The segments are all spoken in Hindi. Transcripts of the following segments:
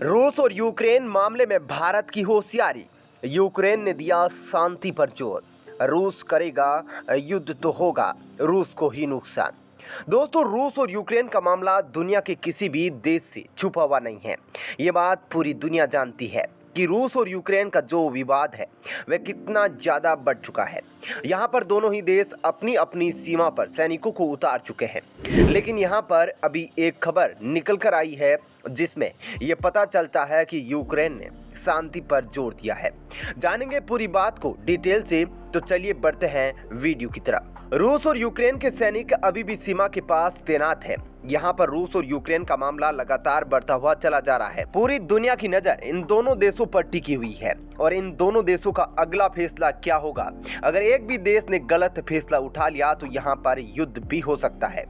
रूस और यूक्रेन मामले में भारत की होशियारी। यूक्रेन ने दिया शांति पर जोर। रूस करेगा युद्ध तो होगा रूस को ही नुकसान। दोस्तों, रूस और यूक्रेन का मामला दुनिया के किसी भी देश से छुपा हुआ नहीं है। ये बात पूरी दुनिया जानती है कि रूस और यूक्रेन का जो विवाद है वह कितना ज़्यादा बढ़ चुका है। यहाँ पर दोनों ही देश अपनी अपनी सीमा पर सैनिकों को उतार चुके हैं। लेकिन यहाँ पर अभी एक खबर निकल कर आई है जिसमें ये पता चलता है कि यूक्रेन ने शांति पर जोर दिया है। जानेंगे पूरी बात को डिटेल से, तो चलिए बढ़ते हैं वीडियो की तरफ। रूस और यूक्रेन के सैनिक अभी भी सीमा के पास तैनात हैं। यहाँ पर रूस और यूक्रेन का मामला लगातार बढ़ता हुआ चला जा रहा है। पूरी दुनिया की नजर इन दोनों देशों पर टिकी हुई है और इन दोनों देशों का अगला फैसला क्या होगा। अगर एक भी देश ने गलत फैसला उठा लिया तो यहाँ पर युद्ध भी हो सकता है।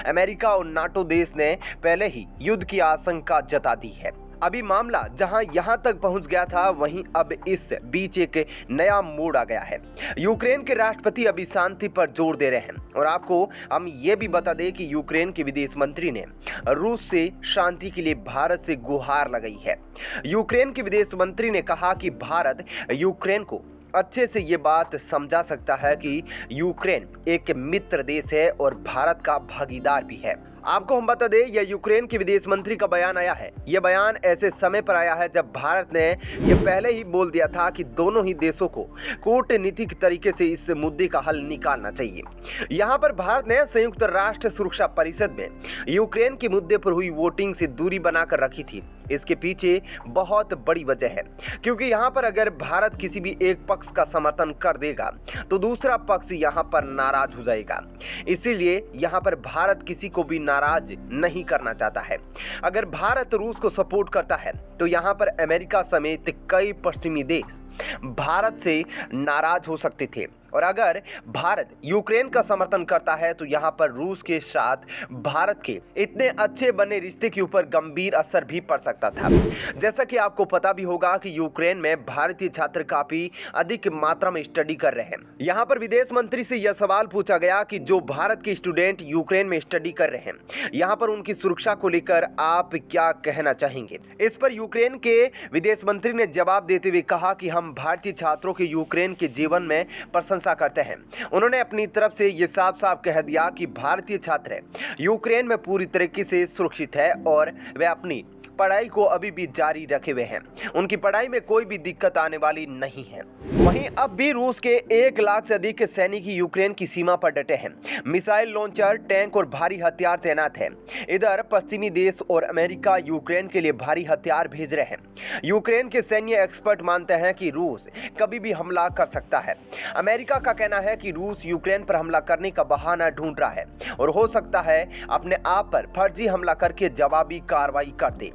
अमेरिका और नाटो देश ने पहले ही युद्ध की आशंका जता दी है। अभी मामला जहां यहां तक पहुंच गया था, वहीं अब इस बीच एक नया मोड़ आ गया है। यूक्रेन के राष्ट्रपति अभी शांति पर जोर दे रहे हैं और आपको हम ये भी बता दें कि यूक्रेन के विदेश मंत्री ने रूस से शांति के लिए भारत से गुहार लगाई है। यूक्रेन के विदेश मंत्री ने कहा कि भारत यूक्रेन को अच्छे से ये बात समझा सकता है कि यूक्रेन एक मित्र देश है और भारत का भागीदार भी है। आपको हम बता दें, यह यूक्रेन के विदेश मंत्री का बयान आया है। यह बयान ऐसे समय पर आया है जब भारत ने यह पहले ही बोल दिया था कि दोनों ही देशों को कूटनीतिक तरीके से इस मुद्दे का हल निकालना चाहिए। यहाँ पर भारत ने संयुक्त राष्ट्र सुरक्षा परिषद में यूक्रेन के मुद्दे पर हुई वोटिंग से दूरी बनाकर रखी थी। इसके पीछे बहुत बड़ी वजह है, क्योंकि यहाँ पर अगर भारत किसी भी एक पक्ष का समर्थन कर देगा तो दूसरा पक्ष यहाँ पर नाराज हो जाएगा। इसीलिए यहाँ पर भारत किसी को भी नाराज नहीं करना चाहता है। अगर भारत रूस को सपोर्ट करता है तो यहाँ पर अमेरिका समेत कई पश्चिमी देश भारत से नाराज हो सकते थे, और अगर भारत यूक्रेन का समर्थन करता है तो यहाँ पर रूस के साथ भारत के इतने अच्छे बने रिश्ते के ऊपर गंभीर असर भी पड़ सकता था। जैसा कि आपको पता भी होगा कि यूक्रेन में भारतीय छात्र काफी अधिक मात्रा में स्टडी कर रहे हैं। यहाँ पर विदेश मंत्री से यह सवाल पूछा गया कि जो भारत के स्टूडेंट यूक्रेन में स्टडी कर रहे हैं, यहाँ पर उनकी सुरक्षा को लेकर आप क्या कहना चाहेंगे। इस पर यूक्रेन के विदेश मंत्री ने जवाब देते हुए कहा कि हम भारतीय छात्रों के यूक्रेन के जीवन में प्रशंसा करते हैं। उन्होंने अपनी तरफ से ये साफ साफ कह दिया कि भारतीय छात्र यूक्रेन में पूरी तरीके से सुरक्षित है और वे अपनी पढ़ाई को अभी भी जारी रखे हुए हैं। उनकी पढ़ाई में कोई भी दिक्कत आने वाली नहीं है। वहीं अब भी रूस के 1 लाख से अधिक सैनिक यूक्रेन की सीमा पर डटे हैं। मिसाइल लॉन्चर, टैंक और भारी हथियार तैनात हैं। इधर पश्चिमी देश और अमेरिका यूक्रेन के लिए भारी हथियार भेज रहे हैं। यूक्रेन के सैन्य एक्सपर्ट मानते हैं कि रूस कभी भी हमला कर सकता है। अमेरिका का कहना है कि रूस यूक्रेन पर हमला करने का बहाना ढूंढ रहा है और हो सकता है अपने आप पर फर्जी हमला करके जवाबी कार्रवाई कर दे।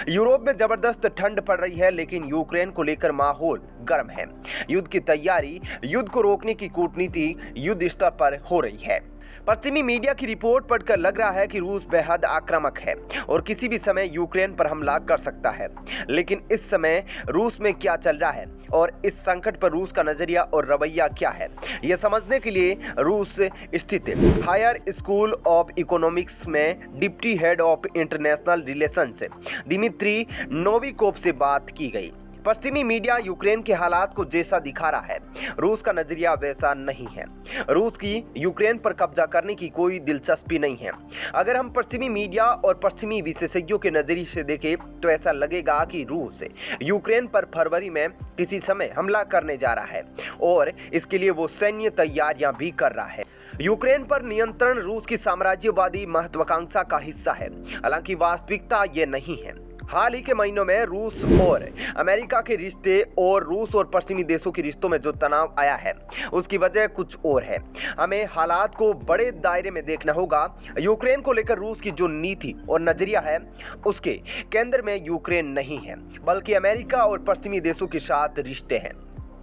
यूरोप में जबरदस्त ठंड पड़ रही है, लेकिन यूक्रेन को लेकर माहौल गर्म है। युद्ध की तैयारी, युद्ध को रोकने की कूटनीति युद्ध स्तर पर हो रही है। पश्चिमी मीडिया की रिपोर्ट पढ़कर लग रहा है कि रूस बेहद आक्रामक है और किसी भी समय यूक्रेन पर हमला कर सकता है। लेकिन इस समय रूस में क्या चल रहा है और इस संकट पर रूस का नजरिया और रवैया क्या है, यह समझने के लिए रूस स्थित हायर स्कूल ऑफ इकोनॉमिक्स में deputy head of international relations Dmitry Novikov से बात की गई। पश्चिमी मीडिया यूक्रेन के हालात को जैसा दिखा रहा है, रूस का नजरिया वैसा नहीं है। रूस की यूक्रेन पर कब्जा करने की कोई दिलचस्पी नहीं है। अगर हम पश्चिमी मीडिया और पश्चिमी विशेषज्ञों के नजरिए से देखें तो ऐसा लगेगा कि रूस यूक्रेन पर फरवरी में किसी समय हमला करने जा रहा है और इसके लिए वो सैन्य तैयारियां भी कर रहा है। यूक्रेन पर नियंत्रण रूस की साम्राज्यवादी महत्वाकांक्षा का हिस्सा है, हालांकि वास्तविकता ये नहीं है। हाल ही के महीनों में रूस और अमेरिका के रिश्ते और रूस और पश्चिमी देशों के रिश्तों में जो तनाव आया है उसकी वजह कुछ और है। हमें हालात को बड़े दायरे में देखना होगा। यूक्रेन को लेकर रूस की जो नीति और नजरिया है उसके केंद्र में यूक्रेन नहीं है, बल्कि अमेरिका और पश्चिमी देशों के साथ रिश्ते हैं।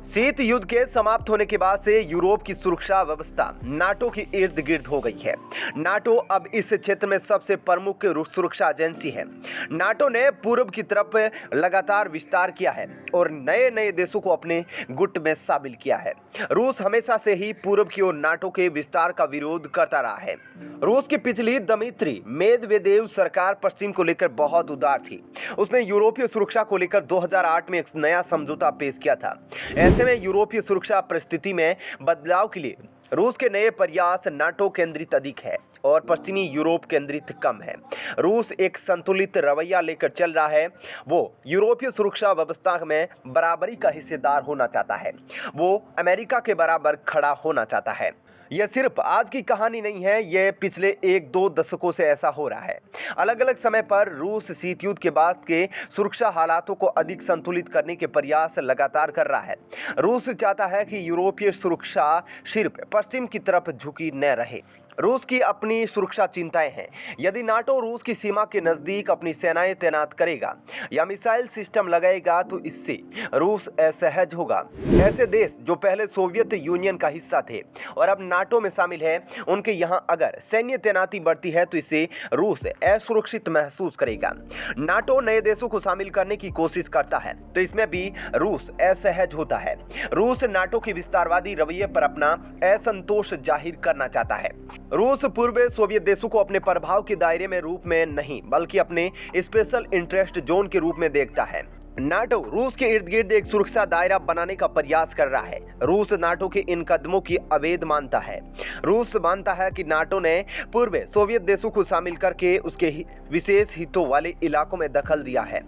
शीत युद्ध के समाप्त होने के बाद से यूरोप की सुरक्षा व्यवस्था नाटो के इर्द गिर्द हो गई है। नाटो अब इस क्षेत्र में सबसे प्रमुख सुरक्षा एजेंसी है। नाटो ने पूर्व की तरफ लगातार विस्तार किया है और नए नए देशों को अपने गुट में शामिल किया है। रूस हमेशा से ही पूर्व की ओर नाटो के विस्तार का विरोध करता रहा है। रूस की पिछली दमित्री मेदवेदेव सरकार पश्चिम को लेकर बहुत उदार थी। उसने यूरोपीय सुरक्षा को लेकर 2008 में एक नया समझौता पेश किया था। ऐसे में यूरोपीय सुरक्षा परिस्थिति में बदलाव के लिए रूस के नए प्रयास नाटो केंद्रित अधिक है और पश्चिमी यूरोप केंद्रित कम है। रूस एक संतुलित रवैया लेकर चल रहा है। वो यूरोपीय सुरक्षा व्यवस्था में बराबरी का हिस्सेदार होना चाहता है। वो अमेरिका के बराबर खड़ा होना चाहता है। यह सिर्फ आज की कहानी नहीं है, यह पिछले 1-2 दशकों से ऐसा हो रहा है। अलग अलग समय पर रूस शीत युद्ध के बाद के सुरक्षा हालातों को अधिक संतुलित करने के प्रयास लगातार कर रहा है। रूस चाहता है कि यूरोपीय सुरक्षा सिर्फ पश्चिम की तरफ झुकी न रहे। रूस की अपनी सुरक्षा चिंताएं हैं। यदि नाटो रूस की सीमा के नज़दीक अपनी सेनाएं तैनात करेगा या मिसाइल सिस्टम लगाएगा तो इससे रूस असहज होगा। ऐसे देश जो पहले सोवियत यूनियन का हिस्सा थे और अब नाटो में शामिल है, उनके यहाँ अगर सैन्य तैनाती बढ़ती है तो इससे रूस असुरक्षित महसूस करेगा। नाटो नए देशों को शामिल करने की कोशिश करता है तो इसमें भी रूस असहज होता है। रूस नाटो के विस्तारवादी रवैये पर अपना असंतोष जाहिर करना चाहता है। रूस पूर्व सोवियत देशों को अपने प्रभाव के दायरे में रूप में नहीं बल्कि अपने स्पेशल इंटरेस्ट जोन के रूप में देखता है। नाटो रूस के इर्द गिर्द एक सुरक्षा दायरा बनाने का प्रयास कर रहा है। रूस नाटो के इन कदमों की अवैध मानता है। रूस मानता है कि नाटो ने पूर्व सोवियत देशों को शामिल करके उसके विशेष हितों वाले इलाकों में दखल दिया है।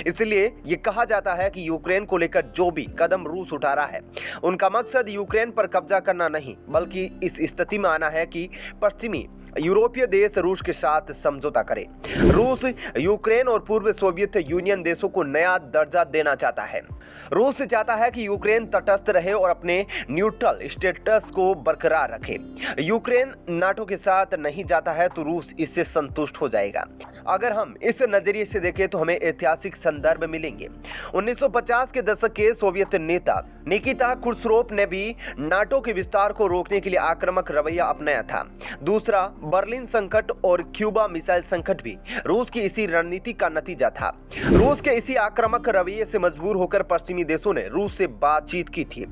इसलिए ये कहा जाता है कि यूक्रेन को लेकर जो भी कदम रूस उठा रहा है, उनका मकसद यूक्रेन पर कब्जा करना नहीं बल्कि इस स्थिति में आना है कि पश्चिमी यूरोपीय देश रूस के साथ समझौता करे। रूस यूक्रेन और पूर्व सोवियत यूनियन देशों को नया दर्जा देना चाहता है। रूस चाहता है कि यूक्रेन तटस्थ रहे और अपने न्यूट्रल स्टेटस को बरकरार रखे। यूक्रेन नाटो के साथ नहीं जाता है तो रूस इससे संतुष्ट हो जाएगा। अगर हम इस नजरिए से देखें तो हमें ऐतिहासिक संदर्भ मिलेंगे। 1950 के दशक के सोवियत नेता निकिता खुर्शचोफ ने भी नाटो के विस्तार को रोकने के लिए आक्रामक रवैया अपनाया था। दूसरा बर्लिन संकट और क्यूबा मिसाइल संकट भी रूस की इसी रणनीति का नतीजा था। रूस के इसी आक्रामक रवैये से मजबूर होकर पश्चिमी देशों ने रूस से बातचीत की थी।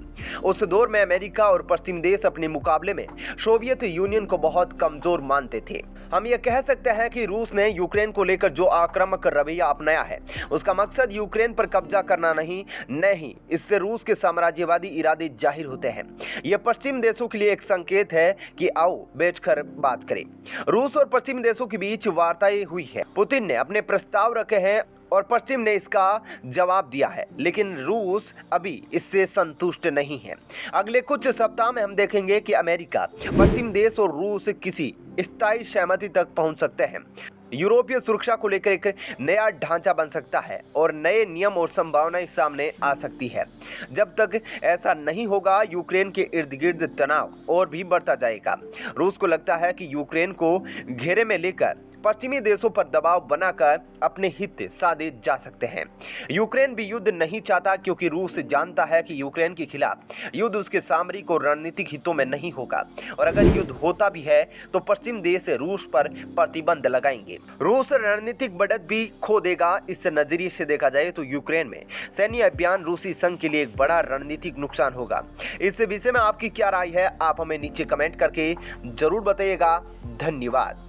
उस दौर में अमेरिका और पश्चिमी देश अपने मुकाबले में सोवियत यूनियन को बहुत कमजोर मानते थे। हम यह कह सकते हैं कि रूस ने यूक्रेन को लेकर जो आक्रामक रवैया अपनाया है, उसका मकसद यूक्रेन पर कब्जा करना नहीं, इससे रूस के साम्राज्यवादी इरादे जाहिर होते हैं। यह पश्चिम देशों के लिए एक संकेत है कि आओ बैठकर बात करें। रूस और पश्चिमी देशों के बीच वार्ताएं हुई है। पुतिन ने अपने प्रस्ताव रखे हैं और पश्चिम ने इसका जवाब दिया है, लेकिन रूस अभी इससे संतुष्ट नहीं है। अगले कुछ सप्ताह में हम देखेंगे कि अमेरिका, पश्चिम देश और रूस किसी स्थायी सहमति तक पहुंच सकते हैं। यूरोपीय सुरक्षा को लेकर एक नया ढांचा बन सकता है और नए नियम और संभावनाएं सामने आ सकती है। जब तक ऐसा नहीं होगा, यूक्रेन के इर्द गिर्द तनाव और भी बढ़ता जाएगा। रूस को लगता है कि यूक्रेन को घेरे में लेकर पश्चिमी देशों पर दबाव बनाकर अपने हित साधे जा सकते हैं। यूक्रेन भी युद्ध नहीं चाहता क्योंकि रूस जानता है कि यूक्रेन के खिलाफ युद्ध उसके सामरिक और रणनीतिक हितों में नहीं होगा और अगर युद्ध होता भी है तो पश्चिम देश रूस पर प्रतिबंध लगाएंगे। रूस रणनीतिक बढ़त भी खो देगा। इस नजरिए से देखा जाए तो यूक्रेन में सैन्य अभियान रूसी संघ के लिए एक बड़ा रणनीतिक नुकसान होगा। इस विषय में आपकी क्या राय है, आप हमें नीचे कमेंट करके जरूर बताइएगा। धन्यवाद।